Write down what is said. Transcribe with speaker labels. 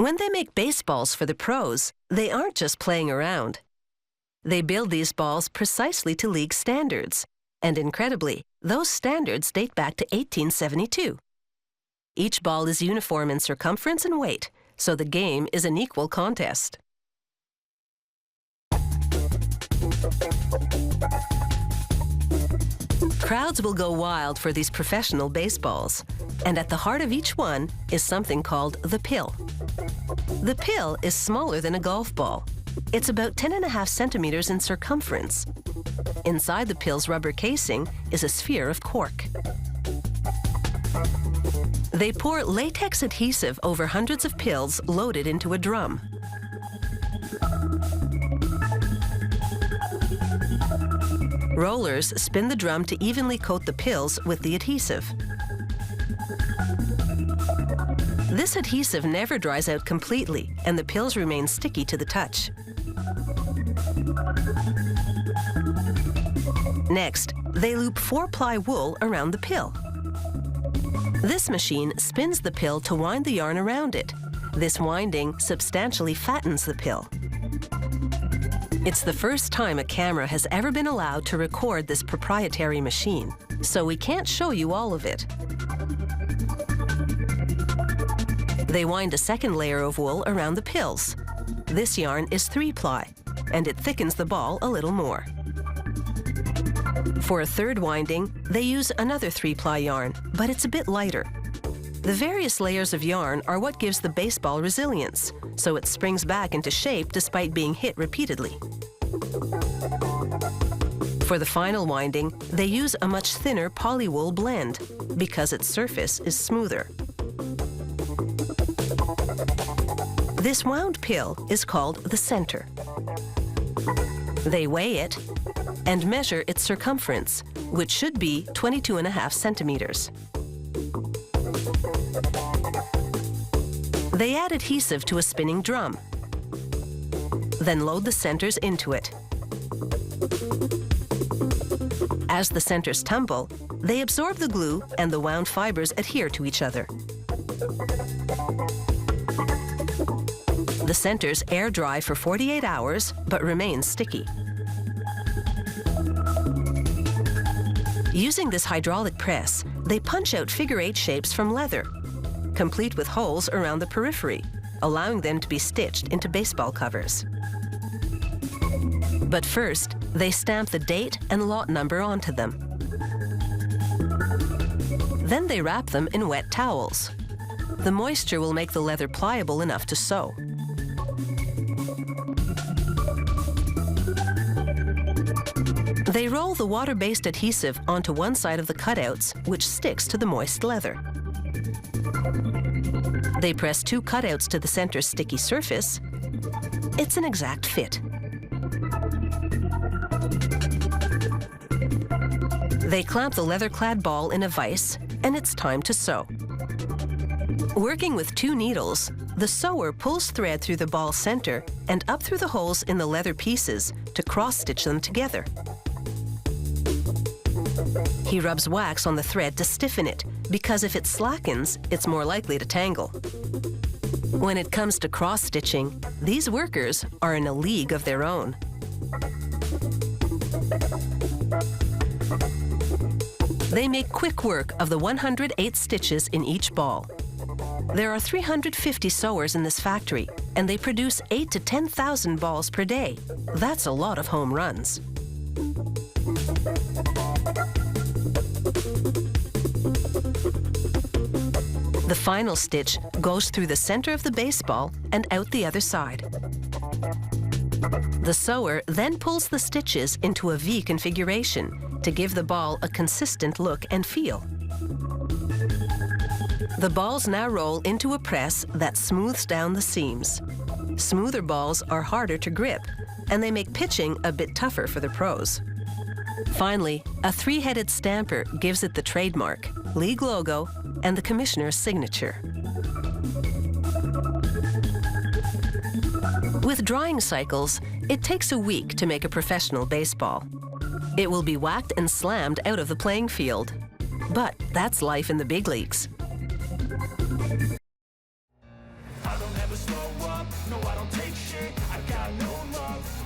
Speaker 1: When they make baseballs for the pros, they aren't just playing around. They build these balls precisely to league standards, and incredibly, those standards date back to 1872. Each ball is uniform in circumference and weight, so the game is an equal contest. Crowds will go wild for these professional baseballs, and at the heart of each one is something called the pill. The pill is smaller than a golf ball. It's about 10.5 centimeters in circumference. Inside the pill's rubber casing is a sphere of cork. They pour latex adhesive over hundreds of pills loaded into a drum. Rollers spin the drum to evenly coat the pills with the adhesive. This adhesive never dries out completely, and the pills remain sticky to the touch. Next, they loop 4-ply wool around the pill. This machine spins the pill to wind the yarn around it. This winding substantially fattens the pill. It's the first time a camera has ever been allowed to record this proprietary machine, so we can't show you all of it. They wind a second layer of wool around the pills. This yarn is 3-ply, and it thickens the ball a little more. For a third winding, they use another 3-ply yarn, but it's a bit lighter. The various layers of yarn are what gives the baseball resilience, so it springs back into shape despite being hit repeatedly. For the final winding, they use a much thinner polywool blend because its surface is smoother. This wound pill is called the center. They weigh it and measure its circumference, which should be 22.5 centimeters. They add adhesive to a spinning drum, then load the centers into it. As the centers tumble, they absorb the glue and the wound fibers adhere to each other. The centers air dry for 48 hours, but remain sticky. Using this hydraulic press, they punch out figure-8 shapes from leather, complete with holes around the periphery, allowing them to be stitched into baseball covers. But first, they stamp the date and lot number onto them. Then they wrap them in wet towels. The moisture will make the leather pliable enough to sew. They roll the water-based adhesive onto one side of the cutouts, which sticks to the moist leather. They press 2 cutouts to the center sticky surface. It's an exact fit. They clamp the leather-clad ball in a vise, and it's time to sew. Working with 2 needles, the sewer pulls thread through the ball center and up through the holes in the leather pieces to cross-stitch them together. He rubs wax on the thread to stiffen it, because if it slackens, it's more likely to tangle. When it comes to cross-stitching, these workers are in a league of their own. They make quick work of the 108 stitches in each ball. There are 350 sewers in this factory, and they produce 8,000 to 10,000 balls per day. That's a lot of home runs. The final stitch goes through the center of the baseball and out the other side. The sewer then pulls the stitches into a V configuration to give the ball a consistent look and feel. The balls now roll into a press that smooths down the seams. Smoother balls are harder to grip, and they make pitching a bit tougher for the pros. Finally, a 3-headed stamper gives it the trademark, league logo, and the commissioner's signature. With drying cycles, it takes a week to make a professional baseball. It will be whacked and slammed out of the playing field. But that's life in the big leagues.
Speaker 2: never slow up, no I don't take shit, I got no love